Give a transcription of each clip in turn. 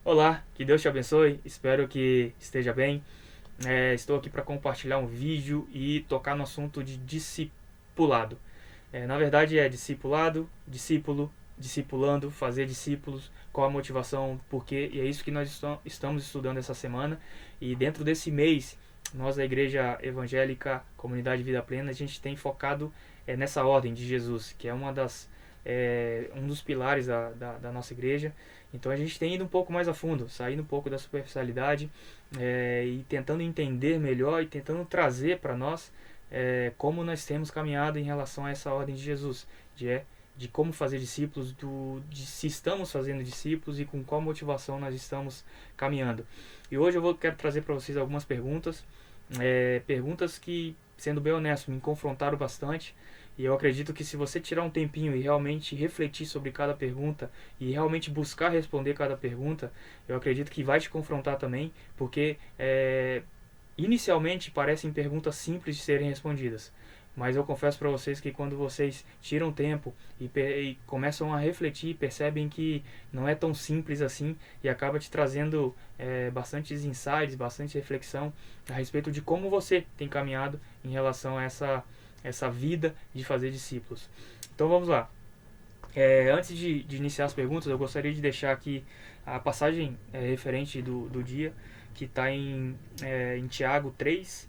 Olá, que Deus te abençoe, espero que esteja bem. Estou aqui para compartilhar um vídeo e tocar no assunto de discipulado. Na verdade é discipulado, discípulo, discipulando, fazer discípulos, qual a motivação, por quê, e é isso que nós estamos estudando essa semana. E dentro desse mês, nós da Igreja Evangélica Comunidade Vida Plena, a gente tem focado nessa ordem de Jesus, que é um dos pilares da nossa igreja. Então a gente tem ido um pouco mais a fundo, saindo um pouco da superficialidade e tentando entender melhor e tentando trazer para nós como nós temos caminhado em relação a essa ordem de Jesus, de como fazer discípulos, de se estamos fazendo discípulos e com qual motivação nós estamos caminhando. E hoje quero trazer para vocês algumas perguntas, perguntas que, sendo bem honesto, me confrontaram bastante. E eu acredito que se você tirar um tempinho e realmente refletir sobre cada pergunta e realmente buscar responder cada pergunta, eu acredito que vai te confrontar também, porque inicialmente parecem perguntas simples de serem respondidas. Mas eu confesso para vocês que quando vocês tiram tempo e começam a refletir, percebem que não é tão simples assim e acaba te trazendo bastantes insights, bastante reflexão a respeito de como você tem caminhado em relação a essa vida de fazer discípulos. Então vamos lá. Antes de iniciar as perguntas, eu gostaria de deixar aqui a passagem referente do dia, que está em Tiago 3,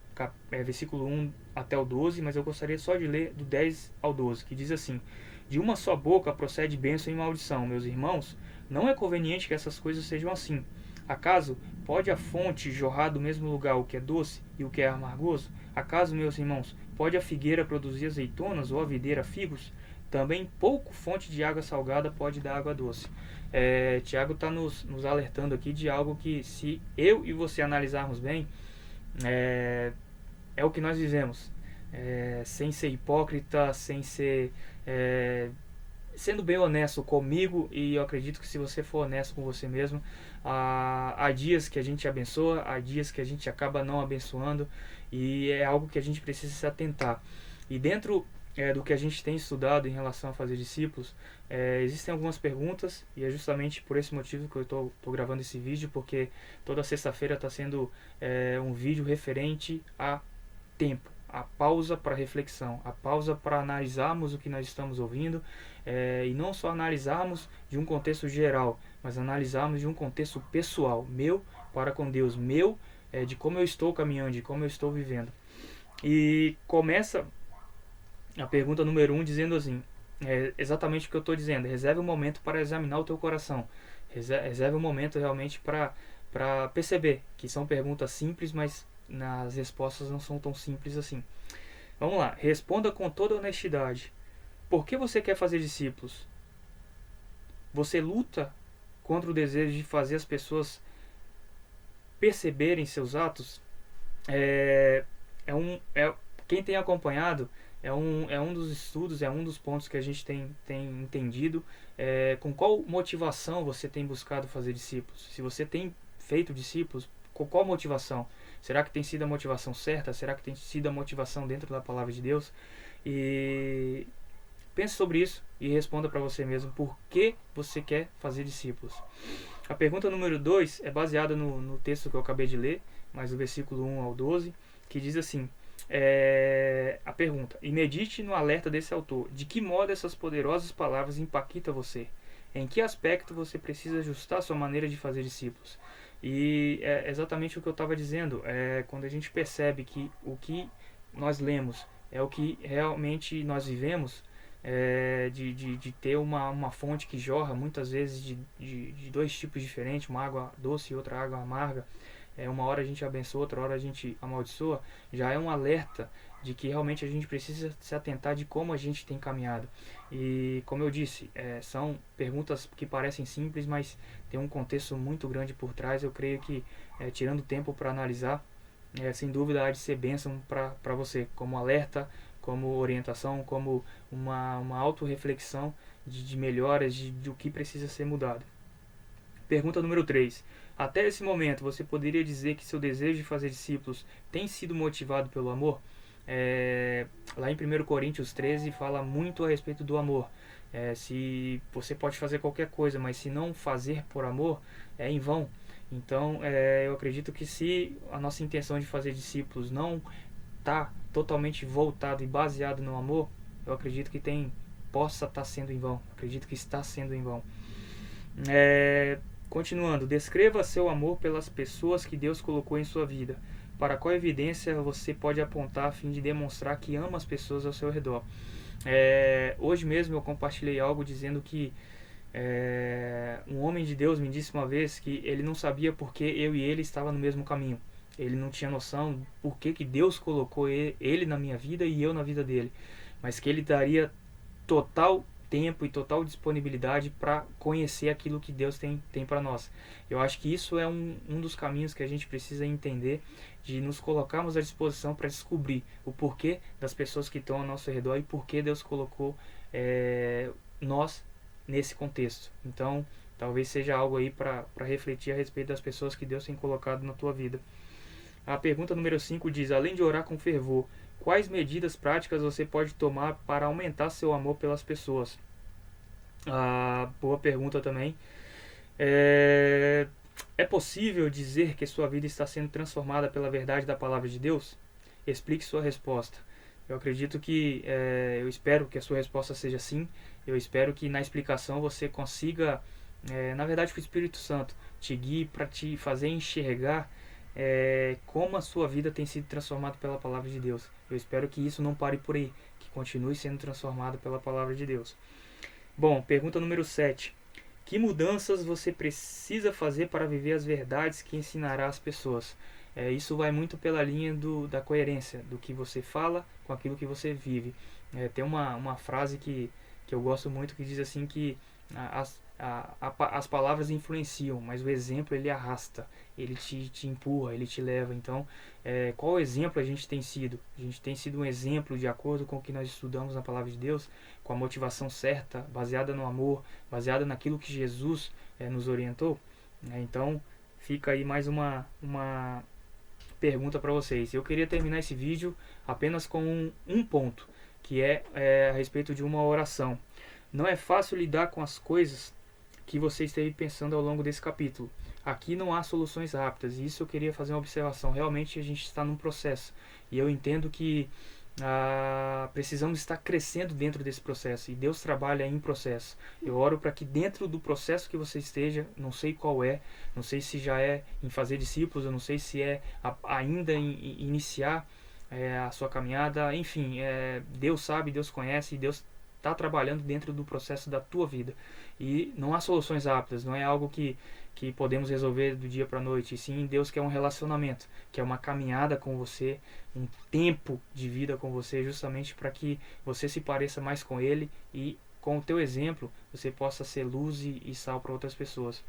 versículo 1 até o 12, mas eu gostaria só de ler do 10 ao 12, que diz assim: De uma só boca procede bênção e maldição, meus irmãos, não é conveniente que essas coisas sejam assim. Acaso pode a fonte jorrar do mesmo lugar o que é doce e o que é amargoso? Acaso, meus irmãos, pode a figueira produzir azeitonas ou a videira figos? Também pouco fonte de água salgada pode dar água doce. Tiago está nos alertando aqui de algo que, se eu e você analisarmos bem, é, é o que nós vivemos. Sem ser hipócrita, sem ser. Sendo bem honesto comigo, e eu acredito que se você for honesto com você mesmo, há dias que a gente abençoa, há dias que a gente acaba não abençoando, e é algo que a gente precisa se atentar. E dentro do que a gente tem estudado em relação a fazer discípulos, existem algumas perguntas, e é justamente por esse motivo que eu estou gravando esse vídeo, porque toda sexta-feira está sendo um vídeo referente a tempo, a pausa para reflexão, a pausa para analisarmos o que nós estamos ouvindo e não só analisarmos de um contexto geral, mas analisarmos de um contexto pessoal, meu para com Deus, meu de como eu estou caminhando, de como eu estou vivendo. E começa a pergunta número 1 dizendo assim, exatamente o que eu estou dizendo: reserve um momento para examinar o teu coração, reserve um momento realmente para perceber que são perguntas simples, mas as respostas não são tão simples assim. Vamos lá, responda com toda honestidade. Por que você quer fazer discípulos? Você luta contra o desejo de fazer as pessoas perceberem seus atos? É, quem tem acompanhado é um dos estudos, é um dos pontos que a gente tem entendido. Com qual motivação você tem buscado fazer discípulos? Se você tem feito discípulos, com qual motivação? Será que tem sido a motivação certa? Será que tem sido a motivação dentro da palavra de Deus? E pense sobre isso e responda para você mesmo por que você quer fazer discípulos. A pergunta número 2 é baseada no texto que eu acabei de ler, mas do versículo 1 ao 12, que diz assim: a pergunta: e medite no alerta desse autor. De que modo essas poderosas palavras impactam você? Em que aspecto você precisa ajustar sua maneira de fazer discípulos? E é exatamente o que eu estava dizendo. Quando a gente percebe que o que nós lemos é o que realmente nós vivemos, de ter uma fonte que jorra muitas vezes de dois tipos diferentes, uma água doce e outra água amarga. Uma hora a gente abençoa, outra hora a gente amaldiçoa. Já é um alerta de que realmente a gente precisa se atentar de como a gente tem caminhado. E como eu disse, são perguntas que parecem simples, mas tem um contexto muito grande por trás. Eu creio que tirando tempo para analisar, sem dúvida há de ser bênção para você, como alerta, como orientação, como uma autorreflexão de melhoras, do que precisa ser mudado. Pergunta número 3. Até esse momento, você poderia dizer que seu desejo de fazer discípulos tem sido motivado pelo amor? Lá em 1 Coríntios 13 fala muito a respeito do amor. Se você pode fazer qualquer coisa, mas se não fazer por amor, é em vão. Então, eu acredito que se a nossa intenção de fazer discípulos não está totalmente voltado e baseado no amor, eu acredito que possa estar sendo em vão. Acredito que está sendo em vão. Continuando, descreva seu amor pelas pessoas que Deus colocou em sua vida. Para qual evidência você pode apontar a fim de demonstrar que ama as pessoas ao seu redor? Hoje mesmo eu compartilhei algo dizendo que um homem de Deus me disse uma vez que ele não sabia porque eu e ele estavam no mesmo caminho. Ele não tinha noção por que Deus colocou ele na minha vida e eu na vida dele. Mas que ele daria total tempo e total disponibilidade para conhecer aquilo que Deus tem para nós. Eu acho que isso é um dos caminhos que a gente precisa entender, de nos colocarmos à disposição para descobrir o porquê das pessoas que estão ao nosso redor e porquê Deus colocou nós nesse contexto. Então, talvez seja algo aí para refletir a respeito das pessoas que Deus tem colocado na tua vida. A pergunta número 5 diz: além de orar com fervor, quais medidas práticas você pode tomar para aumentar seu amor pelas pessoas? Boa pergunta também. É possível dizer que sua vida está sendo transformada pela verdade da palavra de Deus? Explique sua resposta. Eu acredito que, eu espero que a sua resposta seja sim. Eu espero que na explicação você consiga, na verdade, que o Espírito Santo te guie para te fazer enxergar como a sua vida tem sido transformada pela palavra de Deus. Eu espero que isso não pare por aí, que continue sendo transformado pela palavra de Deus. Bom, pergunta número 7. Que mudanças você precisa fazer para viver as verdades que ensinará às pessoas? Isso vai muito pela linha da coerência, do que você fala com aquilo que você vive. Tem uma frase que eu gosto muito que diz assim que as palavras influenciam, mas o exemplo ele arrasta, ele te empurra, ele te leva. Então, qual exemplo a gente tem sido? A gente tem sido um exemplo de acordo com o que nós estudamos na palavra de Deus, com a motivação certa, baseada no amor, baseada naquilo que Jesus nos orientou? Então, fica aí mais uma pergunta para vocês. Eu queria terminar esse vídeo apenas com um ponto, que é a respeito de uma oração. Não é fácil lidar com as coisas que você esteve pensando ao longo desse capítulo. Aqui não há soluções rápidas, e isso eu queria fazer uma observação. Realmente a gente está num processo, e eu entendo que precisamos estar crescendo dentro desse processo, e Deus trabalha em processo. Eu oro para que dentro do processo que você esteja, não sei qual não sei se já é em fazer discípulos, eu não sei se é ainda em iniciar a sua caminhada, enfim, Deus sabe, Deus conhece, e Deus está trabalhando dentro do processo da tua vida. E não há soluções rápidas, não é algo que podemos resolver do dia para a noite. E sim, Deus quer um relacionamento, que é uma caminhada com você, um tempo de vida com você, justamente para que você se pareça mais com Ele e com o teu exemplo você possa ser luz e sal para outras pessoas.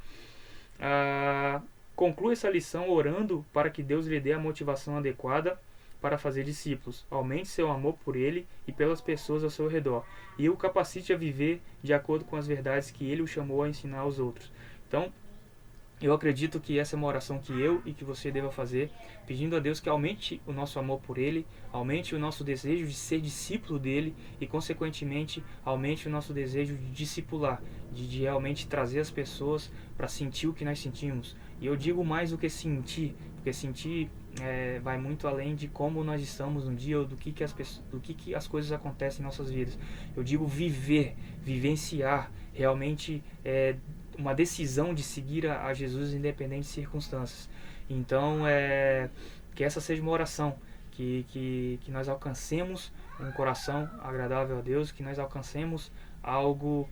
Conclua essa lição orando para que Deus lhe dê a motivação adequada para fazer discípulos. Aumente seu amor por Ele e pelas pessoas ao seu redor, e o capacite a viver de acordo com as verdades que Ele o chamou a ensinar aos outros. Então, eu acredito que essa é uma oração que eu e que você deva fazer, pedindo a Deus que aumente o nosso amor por Ele, aumente o nosso desejo de ser discípulo dEle e, consequentemente, aumente o nosso desejo de discipular, de realmente trazer as pessoas para sentir o que nós sentimos. E eu digo mais do que sentir, porque sentir vai muito além de como nós estamos no dia ou do que as coisas acontecem em nossas vidas. Eu digo vivenciar realmente uma decisão de seguir a Jesus independente de circunstâncias. Então, que essa seja uma oração, que nós alcancemos um coração agradável a Deus, que nós alcancemos algo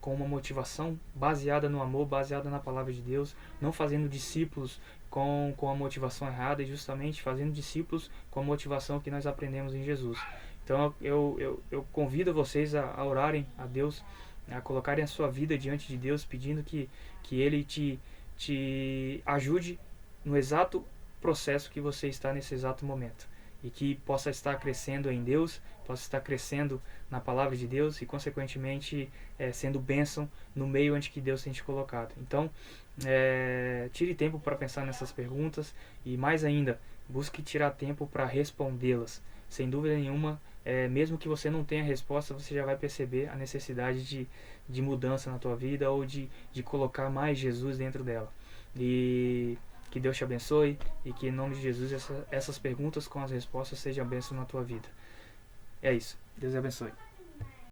com uma motivação baseada no amor, baseada na palavra de Deus, não fazendo discípulos com a motivação errada, e justamente fazendo discípulos com a motivação que nós aprendemos em Jesus. Então eu convido vocês a orarem a Deus, a colocarem a sua vida diante de Deus, pedindo que Ele te ajude no exato processo que você está nesse exato momento, e que possa estar crescendo em Deus, possa estar crescendo na palavra de Deus e, consequentemente, sendo bênção no meio onde que Deus tem te colocado. Então, tire tempo para pensar nessas perguntas e, mais ainda, busque tirar tempo para respondê-las. Sem dúvida nenhuma, mesmo que você não tenha resposta, você já vai perceber a necessidade de mudança na tua vida, ou de colocar mais Jesus dentro dela. E que Deus te abençoe, e que em nome de Jesus essas perguntas com as respostas sejam bênçãos na tua vida. É isso. Deus abençoe.